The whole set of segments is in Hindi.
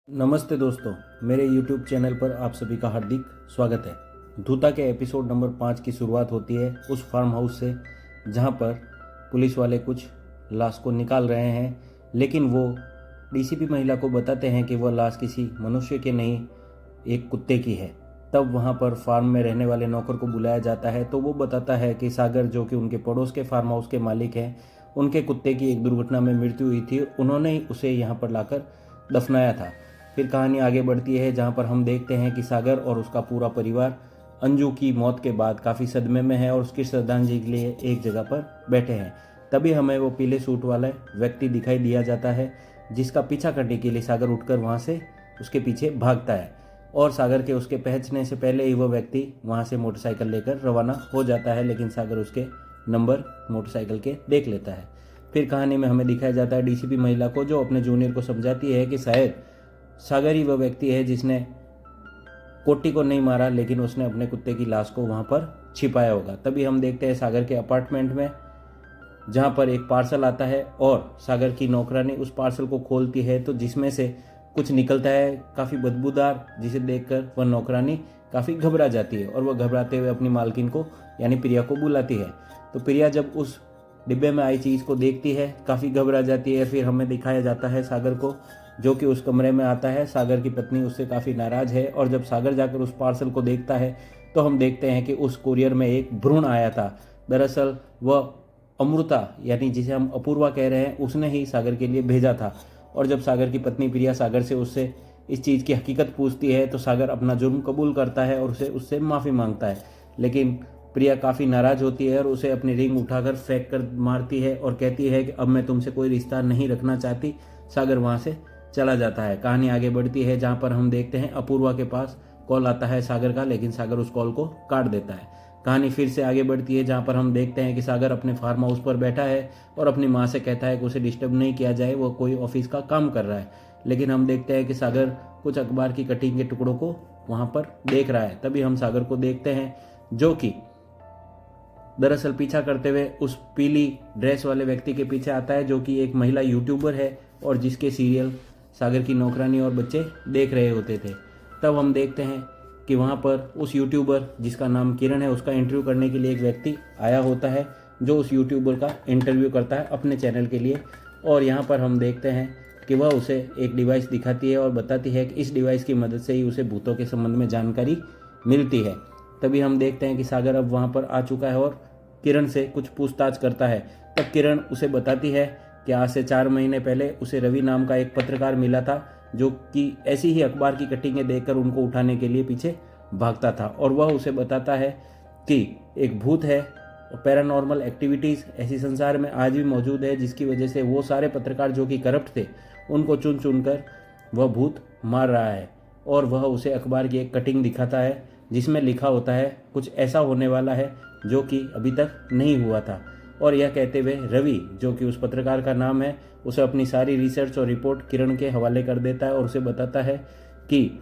नमस्ते दोस्तों, मेरे YouTube चैनल पर आप सभी का हार्दिक स्वागत है। धूता के एपिसोड नंबर 5 की शुरुआत होती है उस फार्म हाउस से जहां पर पुलिस वाले कुछ लाश को निकाल रहे हैं, लेकिन वो डीसीपी महिला को बताते हैं कि वह लाश किसी मनुष्य की नहीं, एक कुत्ते की है। तब वहां पर फार्म में रहने वाले नौकर को बुलाया जाता है तो वो बताता है कि सागर, जो कि उनके पड़ोस के फार्म हाउस के मालिक हैं, उनके कुत्ते की एक दुर्घटना में मृत्यु हुई थी, उन्होंने ही उसे यहाँ पर लाकर दफनाया था। फिर कहानी आगे बढ़ती है जहाँ पर हम देखते हैं कि सागर और उसका पूरा परिवार अंजू की मौत के बाद काफ़ी सदमे में है और उसकी श्रद्धांजलि के लिए एक जगह पर बैठे हैं। तभी हमें वो पीले सूट वाला व्यक्ति दिखाई दिया जाता है, जिसका पीछा करने के लिए सागर उठकर वहाँ से उसके पीछे भागता है और सागर के उसके पहुंचने से पहले ही वो व्यक्ति वहाँ से मोटरसाइकिल लेकर रवाना हो जाता है, लेकिन सागर उसके नंबर मोटरसाइकिल के देख लेता है। फिर कहानी में हमें दिखाया जाता है डीसीपी महिला को, जो अपने जूनियर को समझाती है कि शायद सागर ही वह व्यक्ति है जिसने कोटी को नहीं मारा, लेकिन उसने अपने कुत्ते की लाश को वहां पर छिपाया होगा। तभी हम देखते हैं सागर के अपार्टमेंट में, जहां पर एक पार्सल आता है और सागर की नौकरानी उस पार्सल को खोलती है तो जिसमें से कुछ निकलता है काफ़ी बदबूदार, जिसे देखकर वह नौकरानी काफ़ी घबरा जाती है और वह घबराते हुए अपनी मालकिन को यानी प्रिया को बुलाती है। तो प्रिया जब उस डिब्बे में आई चीज़ को देखती है, काफ़ी घबरा जाती है। फिर हमें दिखाया जाता है सागर को, जो कि उस कमरे में आता है। सागर की पत्नी उससे काफ़ी नाराज़ है और जब सागर जाकर उस पार्सल को देखता है तो हम देखते हैं कि उस कुरियर में एक भ्रूण आया था। दरअसल वह अमृता, यानी जिसे हम अपूर्वा कह रहे हैं, उसने ही सागर के लिए भेजा था। और जब सागर की पत्नी प्रिया सागर से उससे इस चीज़ की हकीकत पूछती है तो सागर अपना जुर्म कबूल करता है और उसे उससे माफ़ी मांगता है, लेकिन प्रिया काफ़ी नाराज़ होती है और उसे अपनी रिंग उठाकर फेंक कर मारती है और कहती है कि अब मैं तुमसे कोई रिश्ता नहीं रखना चाहती। सागर वहाँ से चला जाता है। कहानी आगे बढ़ती है जहाँ पर हम देखते हैं अपूर्वा के पास कॉल आता है सागर का, लेकिन सागर उस कॉल को काट देता है। कहानी फिर से आगे बढ़ती है जहाँ पर हम देखते हैं कि सागर अपने फार्म हाउस पर बैठा है और अपनी माँ से कहता है कि उसे डिस्टर्ब नहीं किया जाए, वो कोई ऑफिस का काम कर रहा है। लेकिन हम देखते हैं कि सागर कुछ अखबार की कटिंग के टुकड़ों को वहाँ पर देख रहा है। तभी हम सागर को देखते हैं, जो कि दरअसल पीछा करते हुए उस पीली ड्रेस वाले व्यक्ति के पीछे आता है, जो कि एक महिला यूट्यूबर है और जिसके सीरियल सागर की नौकरानी और बच्चे देख रहे होते थे। तब हम देखते हैं कि वहाँ पर उस यूट्यूबर जिसका नाम किरण है, उसका इंटरव्यू करने के लिए एक व्यक्ति आया होता है, जो उस यूट्यूबर का इंटरव्यू करता है अपने चैनल के लिए। और यहाँ पर हम देखते हैं कि वह उसे एक डिवाइस दिखाती है और बताती है कि इस डिवाइस की मदद से ही उसे भूतों के संबंध में जानकारी मिलती है। तभी हम देखते हैं कि सागर अब वहाँ पर आ चुका है और किरण से कुछ पूछताछ करता है। तब किरण उसे बताती है कि आज से 4 महीने पहले उसे रवि नाम का एक पत्रकार मिला था, जो कि ऐसी ही अखबार की कटिंगें देखकर उनको उठाने के लिए पीछे भागता था। और वह उसे बताता है कि एक भूत है और पैरानॉर्मल एक्टिविटीज़ ऐसी संसार में आज भी मौजूद है, जिसकी वजह से वो सारे पत्रकार जो कि करप्ट थे उनको चुन चुन कर वह भूत मार रहा है। और वह उसे अखबार की एक कटिंग दिखाता है जिसमें लिखा होता है कुछ ऐसा होने वाला है जो कि अभी तक नहीं हुआ था। और यह कहते हुए रवि, जो कि उस पत्रकार का नाम है, उसे अपनी सारी रिसर्च और रिपोर्ट किरण के हवाले कर देता है और उसे बताता है कि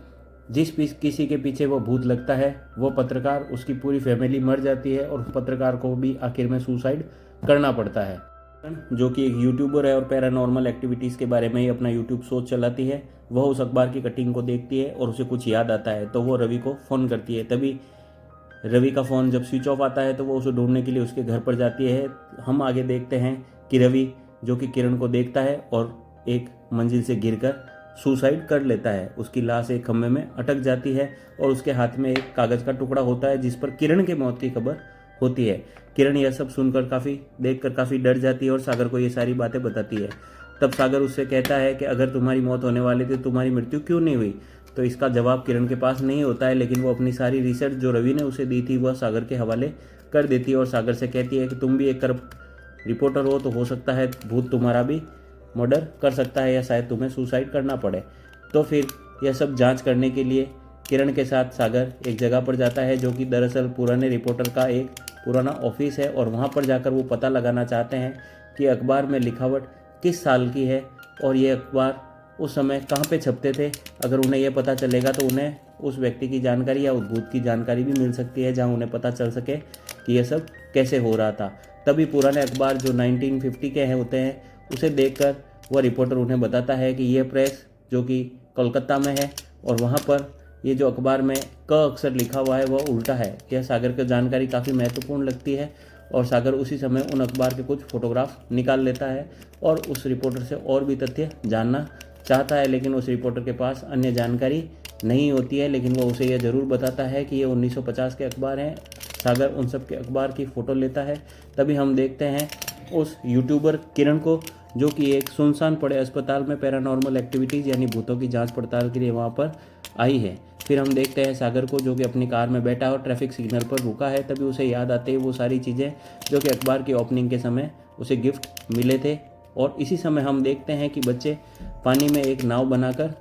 किसी के पीछे वो भूत लगता है, वो पत्रकार, उसकी पूरी फैमिली मर जाती है और उस पत्रकार को भी आखिर में सुसाइड करना पड़ता है। जो कि एक यूट्यूबर है और पैरानॉर्मल एक्टिविटीज़ के बारे में ही अपना यूट्यूब शो चलाती है, वह उस अखबार की कटिंग को देखती है और उसे कुछ याद आता है तो वो रवि को फ़ोन करती है। तभी रवि का फ़ोन जब स्विच ऑफ आता है तो वो उसे ढूंढने के लिए उसके घर पर जाती है। हम आगे देखते हैं कि रवि, जो कि किरण को देखता है और एक मंजिल से गिरकर सुसाइड कर लेता है। उसकी लाश एक खम्भे में अटक जाती है और उसके हाथ में एक कागज़ का टुकड़ा होता है जिस पर किरण के मौत की खबर होती है। किरण यह सब सुनकर देखकर काफ़ी डर जाती है और सागर को ये सारी बातें बताती है। तब सागर उससे कहता है कि अगर तुम्हारी मौत होने वाली थी, तुम्हारी मृत्यु क्यों नहीं हुई? तो इसका जवाब किरण के पास नहीं होता है, लेकिन वो अपनी सारी रिसर्च जो रवि ने उसे दी थी वह सागर के हवाले कर देती है और सागर से कहती है कि तुम भी एक करप्ट रिपोर्टर हो सकता है भूत तुम्हारा भी मर्डर कर सकता है या शायद तुम्हें सुसाइड करना पड़े। तो फिर यह सब जांच करने के लिए किरण के साथ सागर एक जगह पर जाता है, जो कि दरअसल पुराने रिपोर्टर का एक पुराना ऑफिस है। और वहाँ पर जाकर वो पता लगाना चाहते हैं कि अखबार में लिखावट किस साल की है और ये अखबार उस समय कहाँ पे छपते थे। अगर उन्हें यह पता चलेगा तो उन्हें उस व्यक्ति की जानकारी या उस भूत की जानकारी भी मिल सकती है, जहाँ उन्हें पता चल सके कि यह सब कैसे हो रहा था। तभी पुराने अखबार जो 1950 के हैं होते हैं, उसे देखकर वह रिपोर्टर उन्हें बताता है कि यह प्रेस, जो कि कोलकाता में है और वहाँ पर ये जो अखबार में क अक्षर लिखा हुआ है वह उल्टा है। यह सागर की जानकारी काफ़ी महत्वपूर्ण लगती है और सागर उसी समय उन अखबार के कुछ फोटोग्राफ निकाल लेता है और उस रिपोर्टर से और भी तथ्य जानना चाहता है, लेकिन उस रिपोर्टर के पास अन्य जानकारी नहीं होती है। लेकिन वो उसे यह ज़रूर बताता है कि ये 1950 के अखबार हैं। सागर उन सब के अखबार की फ़ोटो लेता है। तभी हम देखते हैं उस यूट्यूबर किरण को, जो कि एक सुनसान पड़े अस्पताल में पैरानॉर्मल एक्टिविटीज़ यानी भूतों की जांच पड़ताल के लिए वहाँ पर आई है। फिर हम देखते हैं सागर को, जो कि अपनी कार में बैठा और ट्रैफिक सिग्नल पर रुका है। तभी उसे याद आते हैं वो सारी चीज़ें जो कि अखबार की ओपनिंग के समय उसे गिफ्ट मिले थे। और इसी समय हम देखते हैं कि बच्चे पानी में एक नाव बनाकर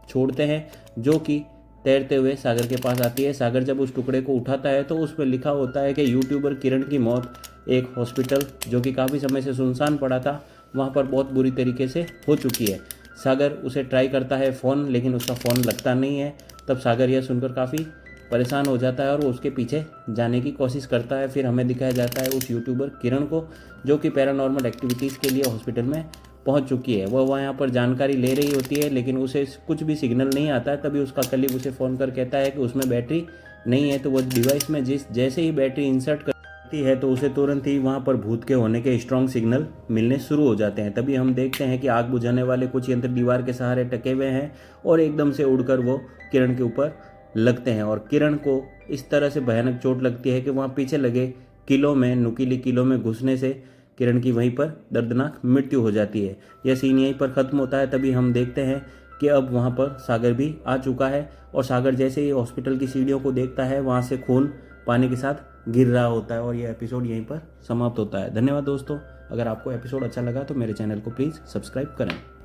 छोड़ते हैं, जो कि तैरते हुए सागर के पास आती है। सागर जब उस टुकड़े को उठाता है तो उस पर लिखा होता है कि यूट्यूबर किरण की मौत एक हॉस्पिटल जो कि काफ़ी समय से सुनसान पड़ा था वहाँ पर बहुत बुरी तरीके से हो चुकी है। सागर उसे ट्राई करता है फ़ोन, लेकिन उसका फ़ोन लगता नहीं है। तब सागर यह सुनकर काफ़ी परेशान हो जाता है और वो उसके पीछे जाने की कोशिश करता है। फिर हमें दिखाया जाता है उस यूट्यूबर किरण को, जो कि पैरानॉर्मल एक्टिविटीज़ के लिए हॉस्पिटल में पहुंच चुकी है। वह वहाँ पर जानकारी ले रही होती है, लेकिन उसे कुछ भी सिग्नल नहीं आता है। तभी उसका कलीग उसे फ़ोन कर कहता है कि उसमें बैटरी नहीं है। तो वह डिवाइस में जैसे ही बैटरी इंसर्ट करती है तो उसे तुरंत ही वहाँ पर भूत के होने के स्ट्रॉन्ग सिग्नल मिलने शुरू हो जाते हैं। तभी हम देखते हैं कि आग बुझाने वाले कुछ यंत्र दीवार के सहारे टके हुए हैं और एकदम से उड़कर वो किरण के ऊपर लगते हैं और किरण को इस तरह से भयानक चोट लगती है कि वहाँ पीछे लगे किलों में, नुकीली किलों में घुसने से किरण की वहीं पर दर्दनाक मृत्यु हो जाती है। यह सीन यहीं पर ख़त्म होता है। तभी हम देखते हैं कि अब वहाँ पर सागर भी आ चुका है और सागर जैसे ही हॉस्पिटल की सीढ़ियों को देखता है वहाँ से खून पानी के साथ गिर रहा होता है और यह एपिसोड यहीं पर समाप्त होता है। धन्यवाद दोस्तों। अगर आपको एपिसोड अच्छा लगा तो मेरे चैनल को प्लीज़ सब्सक्राइब करें।